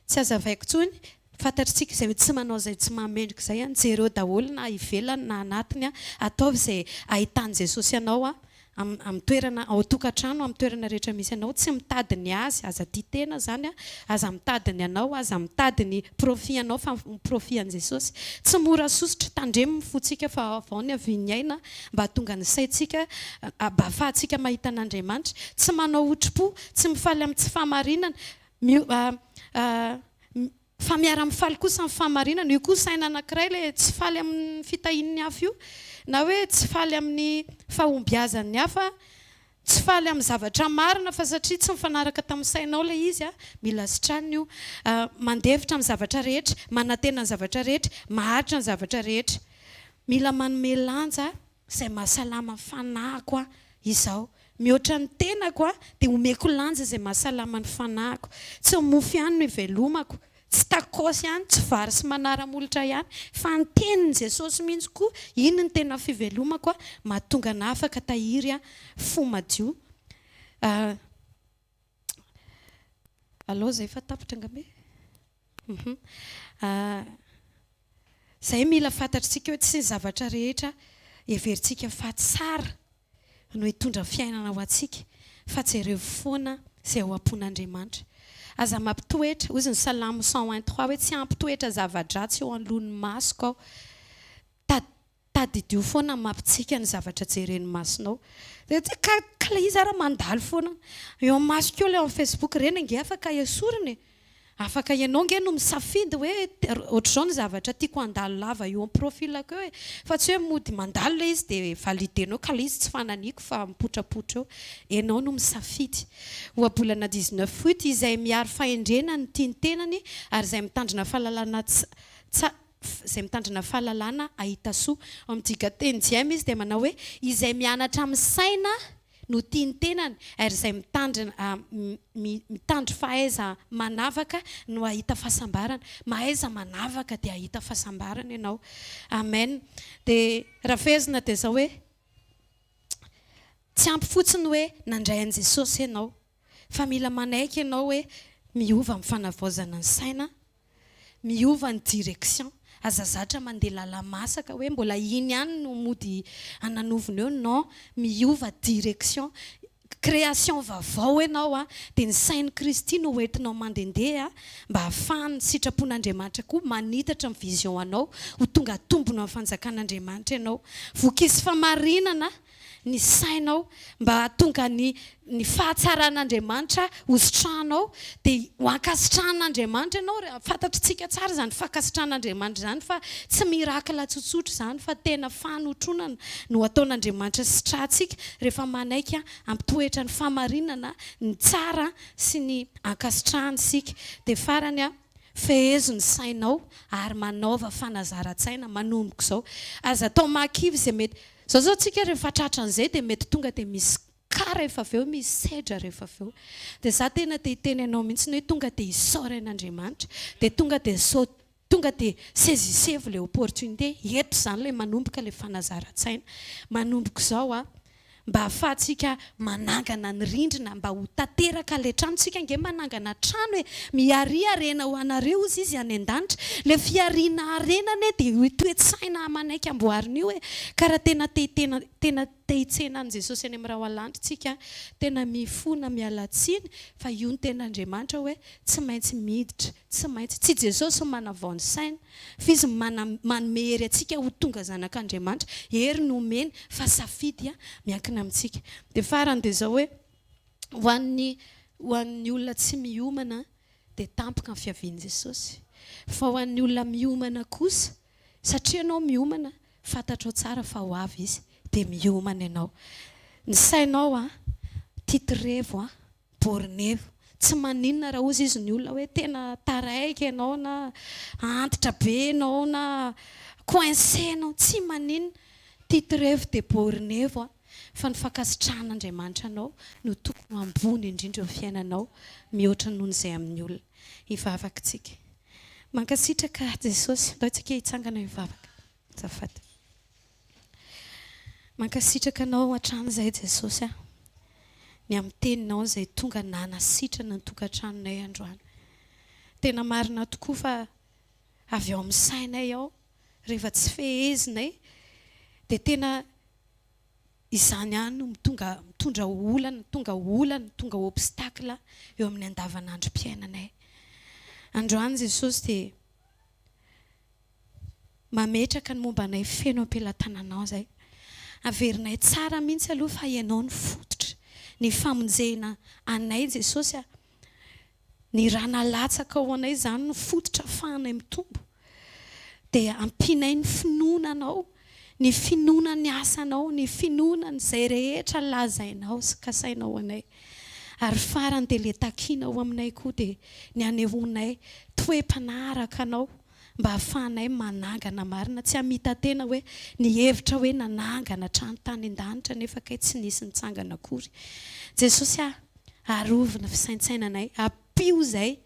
Tsy azavaiko tsony. Fantatritsika izay hoe tsy manao izay tsy mahamendrika izay jereo daholo na ivelany na anatiny ataovy izay ahitany Jesosy ianao amin'ny toerana ao tokantrano amin'ny toerana rehetra misy anao. Tsy mitady ny azy aza ditena zany aza mitady ny anao aza mitady ny profit anao fa profit an' Jesosy. Tsy mora sositra tandremo mifotsika fa vao ny aviniaina mba hatonga ny saintsika mba ahafahantsika mahita an'Andriamanitra. Tsy manao otrpo, tsy mifaly amin'ny tsy fahamarinana. Fa miara-mifaly kosa amin'ny fahamarinana. Io koa saina anankiray ilay tsy faly amin'ny fitahin'ny hafa io. Na hoe tsy faly amin'ny fahombiazan'ny hafa, tsy faly amin'ny zavatra marina fa satria tsy mifanaraka tamin'ny sainao ilay izy mila sitrany io. Mandevitra amin'ny zavatra rehetra, manantena ny zavatra rehetra, maharitra ny zavatra rehetra. Mila manome lanja izay mahasalama ny fanahiko izao. Mihoatra ny tenako dia omeko lanja izay mahasalama ny fanahiko. Tsy mofy ihany no ivelomako. Tsy tacos ihany, tsy vary sy manara-molotra ihany, fa ny tenin'i Jesosy mihitsy koa, iny ny tena fivelomako mahatonga na afaka tahiry fo madio. Allo zay efa tapitra angambe? Zay mila fantatritsika hoe tsy zavatra rehetra heverintsika fa tsara no hitondra fiainana ho antsika fa jereo foana izay ao am-pon'Andriamanitra. aza mampitoetra ozy ny salamo 113 hoe tsy ampitoetra zava-dratsy eo anlohany masoko ao tadidio foana mampitsika ny zavatra jereny masonao dia ka izy raha mandalo foana eo masoko eo le amin'ny Facebook reny nge afaka esoriny afaka ianao nge no misafidy hoe ohatr'izao ny zavatra tiako andalo lava eo amin'ny profilako eo fa tsy hoe mody mandalo le izy dia validenao ka le izy tsy fananiko fa mipotrapotra eo ianao no misafidy oabolana 19 août izay miaro fahendrena ny tiany tenany ary izay mitandrina fahalalana izay mitandrina fahalalana ahita soa amin'tika teny jiamy izy dia manao hoe izay mianatra amin'ny saina no tiany tenany ary izay mitandry fahaiza manavaka no ahita fahasambarana mahaiza manavaka dia ahita fahasambarana ianao amen dia raha fehezina dia zao hoe tsy ampy fotsiny hoe nandray an' Jesosy ianao fa mila manaiky ianao hoe miova amin'ny fanavaozana ny saina miova ny direction azazatra mandeha lalamasaka hoe mbola iny ihany no mody ananovina eo non miova direction création vaovao ianao dia ny sain'i Kristy no hoentinao mandendeha mba hahafahany sitrapon'Andriamanitra koa manitatra ny vision anao ho tonga tombona amin'ny fanjakan'Andriamanitra ianao vokizy famarinana ny sainao mba hatonga ny fahatsaran'Andriamanitra hositranao dia ho ankasitran'Andriamanitra ianao fantatritsika tsara zany fankasitran'Andriamanitra zany fa tsy mirakla tsotsotra zany fa tena fanotronana no ataon'Andriamanitra sitrantsika rehefa manaiky ampitoetra ny famarinana ny tsara sy ny ankasitrahantsika dia farany fehezo ny sainao ary manaova fanazara-tsaina manomboka izao aza atao makivy izay mety zao tsika rehefa tratra an'izay dia mety tonga dia misy ka rehefa avy eo misy sedra rehefa avy eo dia za tena dia hiteny ianao mihitsy hoe tonga dia hisaoran'Andriamanitra dia tonga dia saisissez-vous les opportunités eto zany ilay manomboka ilay fanazara-tsaina manomboka izao mba ahafahantsika manangana ny rindrina mba ho tanteraka ilay trano tsika nge manangana trano hoe miariarena ho anareo izy izy any an-danitra le fiariana arenany dia toe-tsaina manaiky amboarina io hoe karaha tena te-hitsena an' Jesosy any amin'ny raha hoalanitra tsika tena mifona mialatsiny fa io ny ten'Andriamanitra hoe tsy maintsy miditra tsy maintsy tsy Jesosy manavao ny saina fa izy manome hery atsika ho tonga zanak'Andriamanitra hery no omeny fa safidy miankina amintsika dia farany dia zao hoe ho an'ny olona tsy miomana dia tampoka ny fiavian'i Jesosy fa ho an'ny olona miomana kosa satria ianao miomana fantatrao tsara fa ho avy izy dia miomana ianao ny sainao titrevo bornevo tsy maninona raha ozy izy ny olona hoe tena taraiky ianao na antitra be ianao na coincé ianao tsy maninona titrevo dia bornevo fa ny fankasitran'Andriamanitra anao no tokony ambony indrindra eo fiainanao mihoatra noho izay amin'ny olona hivavaka tsika mankasitraka Jesosy ndao tsika hitsangana hivavaka zafady mankasitraka anao hatrany izay Jesosy ny amin'ny teninao izay tonga nanasitrana ny tokantranonay androany tena marina tokoa fa avy ao amin'ny sainay ao rehefa tsy fehezinay dia tena izany ihany no mitondra olana tonga obstacle eo amin'ny andavanandrom-piainanay androany Jesosy dia mametraka ny momba anay feno am-pelatananao zay averinay tsara mihitsy aloha fa ianao ny fototra ny famonjena anay Jesosy ny raha nalatsaka ao anay zany no fototra ahafahanay mitombo dia ampinay ny finoananao ny finonany asanao ny finonany izay rehetra lazainao sy kasainao anay ary farany dia le takinao aminay koa dia ny anehoanay toe-panaraka anao mba hahafahanay manangana marina tsy hamita tena hoe ny hevitra hoe nanangana trano tany an-danitra nefa kay tsy nisy nitsangana akory Jesosy arovina fisaintsainanay ampio izay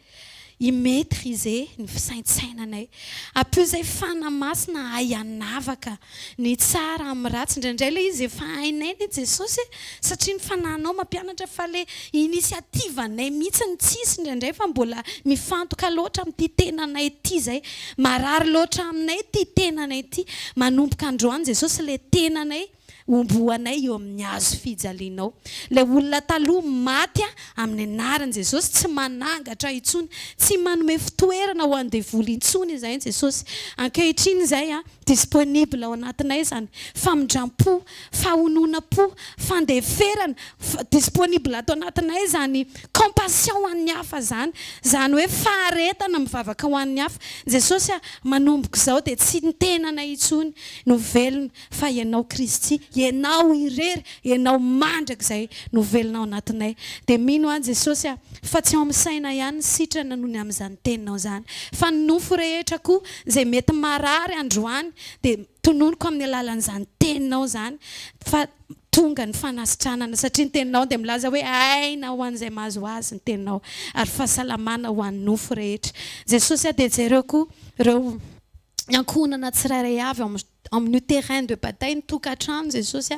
imaîtriser ny fisaintsainanay ampio izay fanamasina hay hanavaka ny tsara amin'ny ratsy indraindray ilay izy efa hainay ny Jesosy satria ny fanahinao mampianatra fa le inisiativanay mihitsy ny tsisy indraindray fa mbola mifantoka loatra amin'ity tenanay ity zay marary loatra aminay ity tenanay ity manomboka androany Jesosy le tenanay omboanay eo amin'ny hazo fijalianao. Ilay olona taloha maty amin'ny anaran'i Jesosy tsy manangatra intsony, tsy manome fitoerana ho an'ny devoly intsony izay Jesosy. Ankehitriny izay disponible ao anatinay izany famindram-po, fahonona-po, fandeferana, disponible ato anatinay izany compassion ho an'ny hafa zany. Zany hoe faharetana mivavaka ho an'ny hafa. Jesosy manomboka izao dia tsy nitenanay intsony no velona fa ianao Kristy, ianao irery, ianao mandraka izay no velona ao anatinay. Dia mino any Jesosy fa tsy ao amin'ny saina ihany sitrana noho ny amin'izany teninao zany, fa ny nofo rehetra koa izay mety marary androany dia tononoko amin'ny alalan'izany teninao zany, fa tonga ny fanasitranana satria ny teninao dia milaza hoe aina ho an'izay mahazo azy ny teninao ary fahasalamana ho an'ny nofo rehetra. Jesosy dia jereo koa ireo ankonana tsirairay avy amin'ny terrain de bataille ny tokantrano Jesosy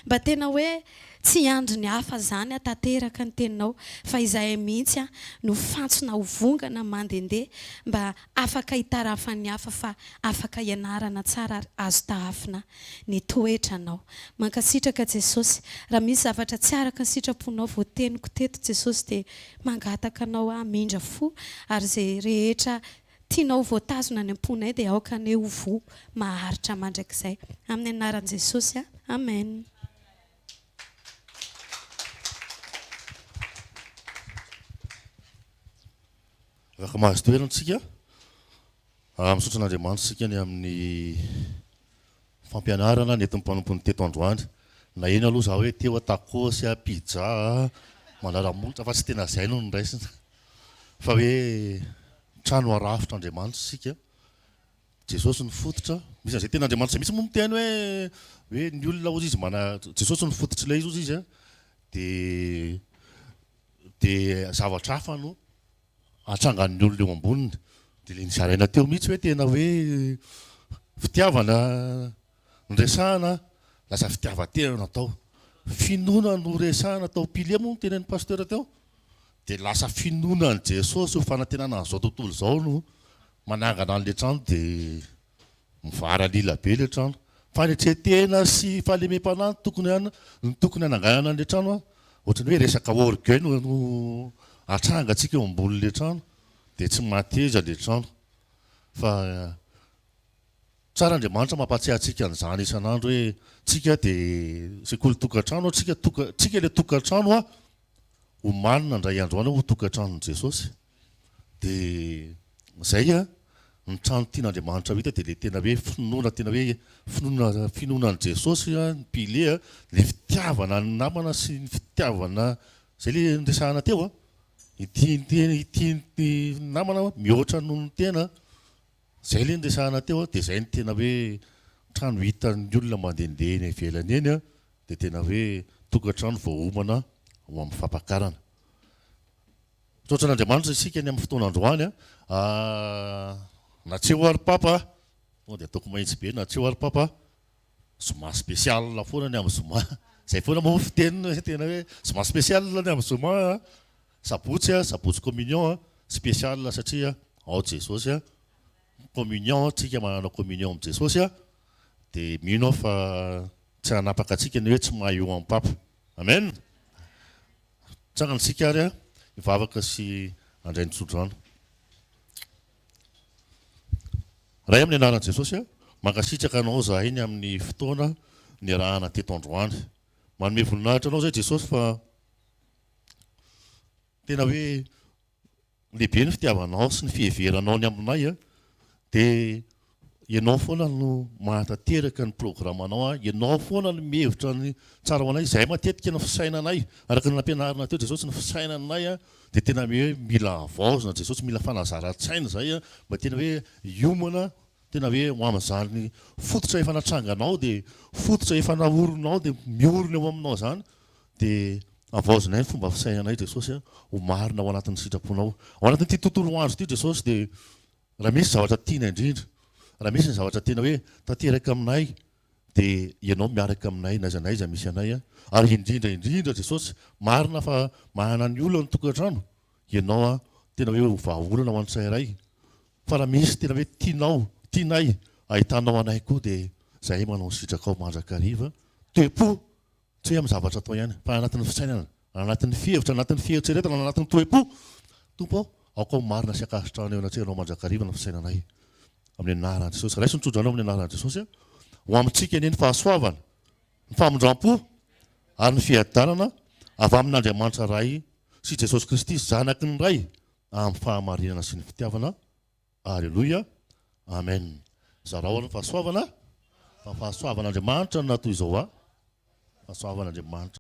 mba tena hoe tsy andro ny hafa zany tanteraka ny teninao, fa izahay mihitsy no fantsona hovongana mandehandeha mba afaka hitarafan'ny hafa fa afaka ianarana tsara azo tahafina ny toetranao. Mankasitraka Jesosy, raha misy zavatra tsy araka ny sitraponao voateniko teto Jesosy dia mangataka anao mindra fo ary izay rehetra tianao voatazona ny amponay dia aoka ny ho vo maharitra mandrakizay. Amin'ny anaran'i Jesosy, amen. Afaka mahazo toerana tsika misaotra an'Andriamanitra sika ny amin'ny fampianarana ny etin'ny mpanompo ny teto androany. Na eny aloha za hoe teo tacos pizza manara-monitra fa tsy tena izay no niraisina fa hoe trano arafitr'Andriamanitra sika. Jesosy ny fototra, misy an'izay tena Andriamanitra misy moa miteny hoe ny olona ozy izy Jesosy ny fototra ilay izy izy dia zavatra hafa no atrangan'ny olona eo amboniny. Dia ilay nizaraina teo mihitsy hoe tena hoe fitiavana nresahana lasa fitiavan-tena natao, finoana no resahana tao pilia moa tenen'ny pasteur teo, dia lasa finoana ny Jesosy ho fanantenana an'izao tontolo izao no manangana an'ilay trano dia mivara lila be ilay trano. Fanetretena sy fahalemem-panahy tokony hananganana an'ilay trano ohatrany hoe resaka orgueil no atrangatsika eo ambonin'ilay trano dia tsy mateza ilay trano. Fa tsara Andriamanitra mampatsiahy antsika an'izany isan'andro hoe tsika dia sekoly tokantrano, tsika ilay tokantrano ho manina indray andro any ho tokantranon'i Jesosy. Dia izay ny trano tian'Andriamanitra hita dia ilay tena hoe finoana, tena hoe finoanan'i Jesosy ny pile, ilay fitiavana ny namana sy ny fitiavana izay ilay nresahana teo ity namana mihoatra noho ny tena, izay ilay nresahana teo dia izay ny tena hoe trano hitan'ny olona mandehandeha eny ivelany eny dia tena hoe tokantrano voahomana ho amin'ny fampakarana. Misaotra an'Andriamanitra isika ny amin'ny fotoana androany na tsy ho ary papa dia ataoko mahitsy be, na tsy ho ary papa zoma spécial foana ny amin'ny zoma, izay foana moa fiteniny tena hoe zoma spécial ny amin'ny zoma. Sabotsy communion spécial satria ao Jesosy communion, tsika manana communion amin'ny Jesosy dia mino fa tsy hanapaka atsika ny hoe tsy mahay eo amin'ny papa. Amen. Tsara antsika ary mivavaka sy andray ny tsodrano. Rahay amin'ny anaran'i Jesosy mankasitraka anao zahay ny amin'ny fotoana ny arahana teto androany. Manome voninahitra anao zay Jesosy fa tena hoe lehibe ny fitiavanao sy ny fiheveranao ny aminay dia ianao foana no mahatateraka ny programanao, ianao foana no mihevitra ny tsara ho anay. Zahay matetika ny fisainanay araka ny nampianarina teo Jesosy, ny fisainanay dia tena hoe mila avaozina Jesosy, mila fanazara-tsaina zay mba tena hoe hiomana, tena hoe ho amin'izany fototra efa natranganao dia fototra efa naoronao dia miorona eo aminao zany dia avaozina ny fomba fisainanay Jesosy ho marina ao anatin'ny sitraponao. Ao anatin'ity tontolo andro ity Jesosy dia raha misy zavatra tiana indrindra, raha misy ny zavatra tena hoe tanteraka aminay dia ianao miaraka aminay n'aiza n'aiza misy anay ary indrindra Jesosy marina fa mahana ny olona ny tokantrano ianao tena hoe ho vahaolana ho an'ny tsirairay. Fa raha misy tena hoe tianay ahitanao anay koa dia zahay manao sitraka ao mandrakariva toe-po tsy hoe amin'ny zavatra atao ihany fa anatin'ny fisainana, anatin'ny fihevitra, anatin'ny fieritseretana, anatin'ny toe-po. Tompo aoko marina sy akasitrahana eo anatsehanao manjakariva ny fisainanay amin'ny anaran'i Jesosy. Raisy ny tsodrano amin'ny anaran'i Jesosy ho amintsika eny ny fahasoavana, ny famondram-po ary ny fiadanana avy amin'Andriamanitra ray sy Jesosy Kristy zanaky ny ray amin'ny fahamarinana sy ny fitiavana. Alleluia. Amen. Zarao ny fahasoavana, fa fahasoavan'Andriamanitra no natoy izao fahasoavan'Andriamanitra.